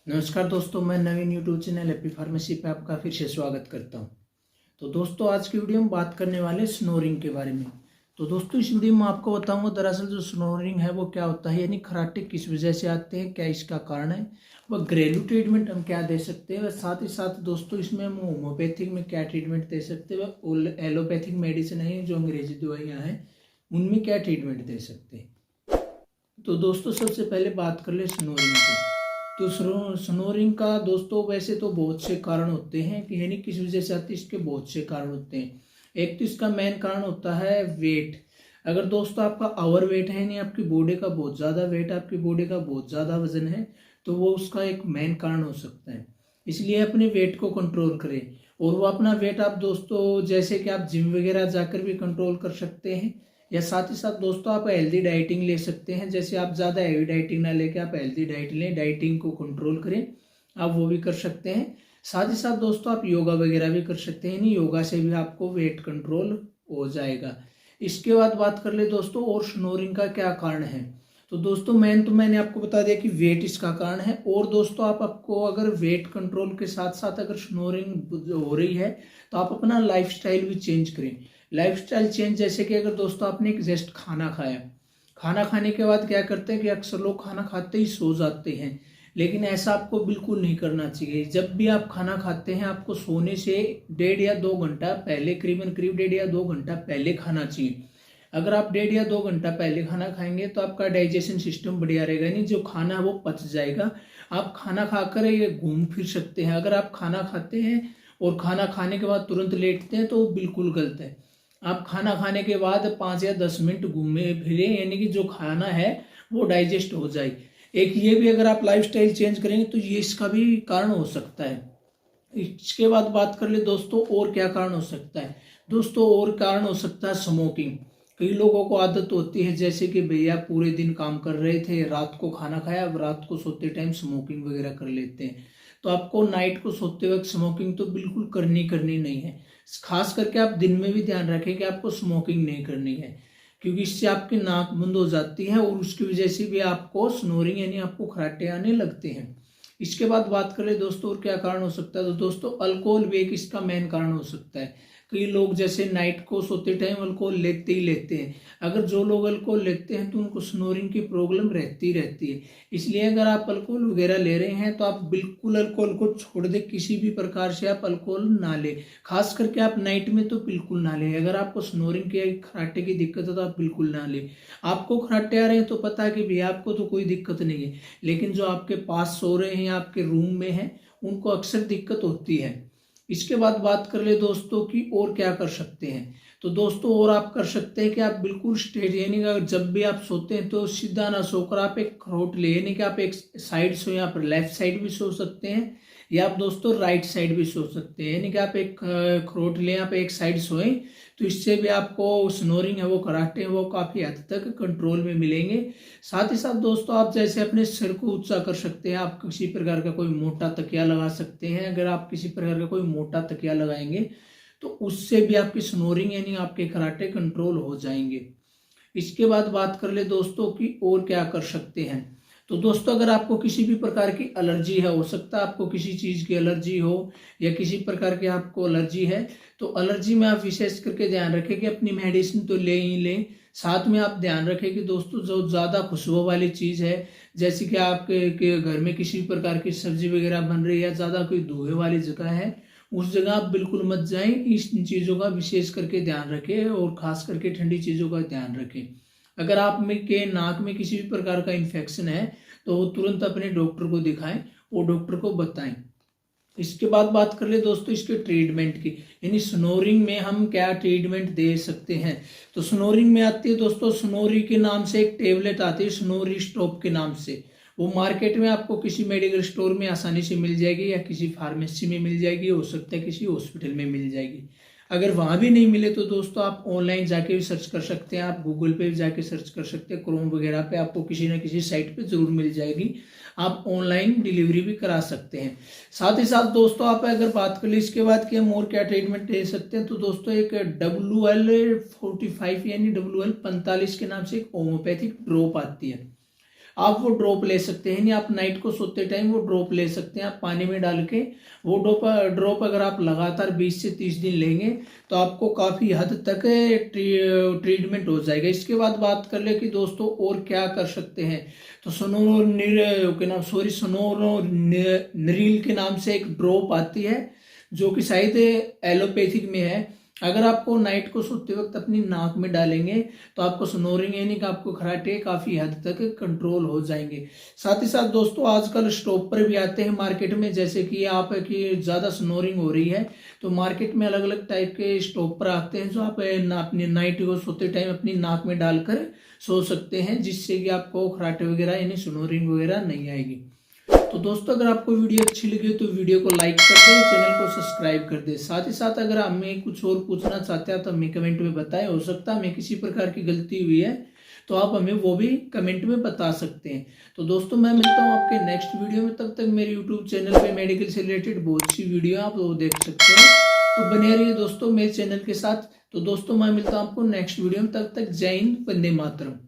नमस्कार दोस्तों, मैं नवीन यूट्यूब चैनल हैप्पी फार्मेसी पे आपका फिर से स्वागत करता हूं। तो दोस्तों, आज की वीडियो में बात करने वाले स्नोरिंग के बारे में। तो दोस्तों, इस वीडियो में आपको बताऊंगा दरअसल जो स्नोरिंग है वो क्या होता है, यानी खर्राटे किस वजह से आते हैं, क्या इसका कारण है, वह घरेलू ट्रीटमेंट हम क्या दे सकते हैं, वह साथ ही साथ दोस्तों इसमें हम होम्योपैथिक में क्या ट्रीटमेंट दे सकते हैं, वह एलोपैथिक मेडिसिन है जो अंग्रेजी दवाइयाँ हैं उनमें क्या ट्रीटमेंट दे सकते हैं। तो दोस्तों, सबसे पहले बात कर ले स्नोरिंग की। तो स्नोरिंग का दोस्तों वैसे तो बहुत से कारण होते हैं कि यानी किस वजह से आती है, इसके बहुत से कारण होते हैं। एक तो इसका मेन कारण होता है वेट। अगर दोस्तों आपका ओवर वेट है, यानी आपकी बॉडी का बहुत ज़्यादा वेट, आपकी बॉडी का बहुत ज़्यादा वजन है, तो वो उसका एक मेन कारण हो सकता है। इसलिए अपने वेट को कंट्रोल करें। और वो अपना वेट आप दोस्तों जैसे कि आप जिम वगैरह जाकर भी कंट्रोल कर सकते हैं, या साथ ही साथ दोस्तों आप हेल्दी डाइटिंग ले सकते हैं। जैसे आप ज़्यादा हैवी डाइटिंग ना लेके आप हेल्दी डाइट लें, डाइटिंग को कंट्रोल करें, आप वो भी कर सकते हैं। साथ ही साथ दोस्तों आप योगा वगैरह भी कर सकते हैं, नहीं योगा से भी आपको वेट कंट्रोल हो जाएगा। इसके बाद बात कर ले दोस्तों और स्नोरिंग का क्या कारण है। तो दोस्तों मैंने आपको बता दिया कि वेट इसका कारण है। और दोस्तों आपको अगर वेट कंट्रोल के साथ साथ अगर स्नोरिंग हो रही है तो आप अपना लाइफस्टाइल भी चेंज करें। लाइफस्टाइल चेंज जैसे कि अगर दोस्तों आपने एक जस्ट खाना खाया, खाना खाने के बाद क्या करते हैं कि अक्सर लोग खाना खाते ही सो जाते हैं, लेकिन ऐसा आपको बिल्कुल नहीं करना चाहिए। जब भी आप खाना खाते हैं आपको सोने से 1.5 या 2 घंटा पहले, करीबन 1.5 या 2 घंटा पहले खाना चाहिए। अगर आप 1.5 या 2 घंटा पहले खाना खाएंगे तो आपका डाइजेशन सिस्टम बढ़िया रहेगा, नहीं जो खाना है वो पच जाएगा। आप खाना खाकर ये घूम फिर सकते हैं। अगर आप खाना खाते हैं और खाना खाने के बाद तुरंत लेटते हैं तो वो बिल्कुल गलत है। आप खाना खाने के बाद 5 या 10 मिनट घूमे फिरे, यानी कि जो खाना है वो डाइजेस्ट हो जाए। एक ये भी अगर आप लाइफस्टाइल चेंज करेंगे तो ये इसका भी कारण हो सकता है। इसके बाद बात कर ले दोस्तों और क्या कारण हो सकता है। दोस्तों और कारण हो सकता है स्मोकिंग। कई लोगों को आदत होती है, जैसे कि भैया पूरे दिन काम कर रहे थे, रात को खाना खाया, अब रात को सोते टाइम स्मोकिंग वगैरह कर लेते हैं। तो आपको नाइट को सोते वक्त स्मोकिंग तो बिल्कुल करनी नहीं है। खास करके आप दिन में भी ध्यान रखें कि आपको स्मोकिंग नहीं करनी है, क्योंकि इससे आपकी नाक बंद हो जाती है और उसकी वजह से भी आपको स्नोरिंग यानी आपको खराटे आने लगते हैं। इसके बाद बात करें दोस्तों और क्या कारण हो सकता है। तो दोस्तों अल्कोहल भी एक इसका मेन कारण हो सकता है। कई लोग जैसे नाइट को सोते टाइम अल्कोहल लेते ही लेते हैं। अगर जो लोग अल्कोहल लेते हैं तो उनको स्नोरिंग की प्रॉब्लम रहती है। इसलिए अगर आप अल्कोहल वगैरह ले रहे हैं तो आप बिल्कुल अल्कोहल को छोड़ दें, किसी भी प्रकार से आप अल्कोहल ना लें। खास करके आप नाइट में तो बिल्कुल ना लें। अगर आपको स्नोरिंग के खराटे की दिक्कत है तो आप बिल्कुल ना लें। आपको खराटे आ रहे हैं तो पता है कि भैया आपको तो कोई दिक्कत नहीं है, लेकिन जो आपके पास सो रहे हैं या आपके रूम में है उनको अक्सर दिक्कत होती है। इसके बाद बात कर ले दोस्तों कि और क्या कर सकते हैं। तो दोस्तों और आप कर सकते हैं कि आप बिल्कुल स्ट्रेट, यानी कि जब भी आप सोते हैं तो सीधा ना सोकर आप एक खरोट ले, यानी कि आप एक साइड सो, यहाँ पर लेफ्ट साइड भी सो सकते हैं या आप दोस्तों राइट साइड भी सो सकते हैं। यानी कि आप एक खरोट ले, आप एक साइड सोएं, तो इससे भी आपको स्नोरिंग है वो खराटे हैं वो काफ़ी हद तक कंट्रोल में मिलेंगे। साथ ही साथ दोस्तों आप जैसे अपने सिर को ऊंचा कर सकते हैं, आप किसी प्रकार का कोई मोटा तकिया लगा सकते हैं। अगर आप किसी प्रकार का कोई मोटा तकिया लगाएंगे तो उससे भी आपकी स्नोरिंग यानी आपके खराटे कंट्रोल हो जाएंगे। इसके बाद बात कर ले दोस्तों कि और क्या कर सकते हैं। तो दोस्तों अगर आपको किसी भी प्रकार की एलर्जी है, हो सकता है आपको किसी चीज़ की एलर्जी हो या किसी प्रकार की आपको एलर्जी है, तो एलर्जी में आप विशेष करके ध्यान रखें कि अपनी मेडिसिन तो ले ही लें। साथ में आप ध्यान रखें कि दोस्तों जो ज़्यादा खुशबू वाली चीज़ है, जैसे कि आपके घर में किसी प्रकार की सब्जी वगैरह बन रही है, ज़्यादा कोई धुएं वाली जगह है, उस जगह आप बिल्कुल मत जाएं। इस चीज़ों का विशेष करके ध्यान रखें और खास करके ठंडी चीज़ों का ध्यान रखें। अगर आप में के नाक में किसी भी प्रकार का इन्फेक्शन है तो वो तुरंत अपने डॉक्टर को दिखाएं और डॉक्टर को बताएं। इसके बाद बात कर ले दोस्तों इसके ट्रीटमेंट की, यानी स्नोरिंग में हम क्या ट्रीटमेंट दे सकते हैं। तो स्नोरिंग में आती है दोस्तों, स्नोरी के नाम से एक टेबलेट आती है, स्नोरी स्टॉप के नाम से। वो मार्केट में आपको किसी मेडिकल स्टोर में आसानी से मिल जाएगी या किसी फार्मेसी में मिल जाएगी, हो सकता है किसी हॉस्पिटल में मिल जाएगी। अगर वहाँ भी नहीं मिले तो दोस्तों आप ऑनलाइन जाके भी सर्च कर सकते हैं, आप गूगल पे भी जाके सर्च कर सकते हैं, क्रोम वगैरह पे आपको किसी न किसी साइट पे जरूर मिल जाएगी। आप ऑनलाइन डिलीवरी भी करा सकते हैं। साथ ही साथ दोस्तों आप अगर बात कर ले इसके बाद कि हम और क्या ट्रीटमेंट दे सकते हैं, तो दोस्तों एक WL45 यानी WL45 के नाम से एक होम्योपैथिक ड्रॉप आती है। आप वो ड्रॉप ले सकते हैं। यानी आप नाइट को सोते टाइम वो ड्रॉप ले सकते हैं। आप पानी में डाल के वो ड्रॉप अगर आप लगातार 20 से 30 दिन लेंगे तो आपको काफ़ी हद तक ट्रीटमेंट हो जाएगा। इसके बाद बात कर ले कि दोस्तों और क्या कर सकते हैं, तो स्नोरिल के नाम से एक ड्रॉप आती है जो कि शायद एलोपैथिक में है। अगर आपको नाइट को सोते वक्त अपनी नाक में डालेंगे तो आपको स्नोरिंग यानी कि आपको खराटे काफ़ी हद तक कंट्रोल हो जाएंगे। साथ ही साथ दोस्तों आजकल स्टॉपर भी आते हैं मार्केट में, जैसे कि आप की ज़्यादा स्नोरिंग हो रही है तो मार्केट में अलग अलग टाइप के स्टॉपर आते हैं जो आप अपनी नाइट को सोते टाइम अपनी नाक में डालकर सो सकते हैं, जिससे कि आपको खराटे वगैरह यानी स्नोरिंग वगैरह नहीं आएगी। तो दोस्तों अगर आपको वीडियो अच्छी लगी तो वीडियो को लाइक कर दें, चैनल को सब्सक्राइब कर दें। साथ ही साथ अगर हमें कुछ और पूछना चाहते हैं तो हमें कमेंट में बताएं। हो सकता है हमें किसी प्रकार की गलती हुई है तो आप हमें वो भी कमेंट में बता सकते हैं। तो दोस्तों मैं मिलता हूँ आपके नेक्स्ट वीडियो में। तब तक मेरे यूट्यूब चैनल पे मेडिकल से रिलेटेड बहुत सी वीडियो आप वो देख सकते हैं, तो बने रहिए दोस्तों मेरे चैनल के साथ। तो दोस्तों मैं मिलता हूँ आपको नेक्स्ट वीडियो में, तब तक जय हिंद, वंदे मातरम।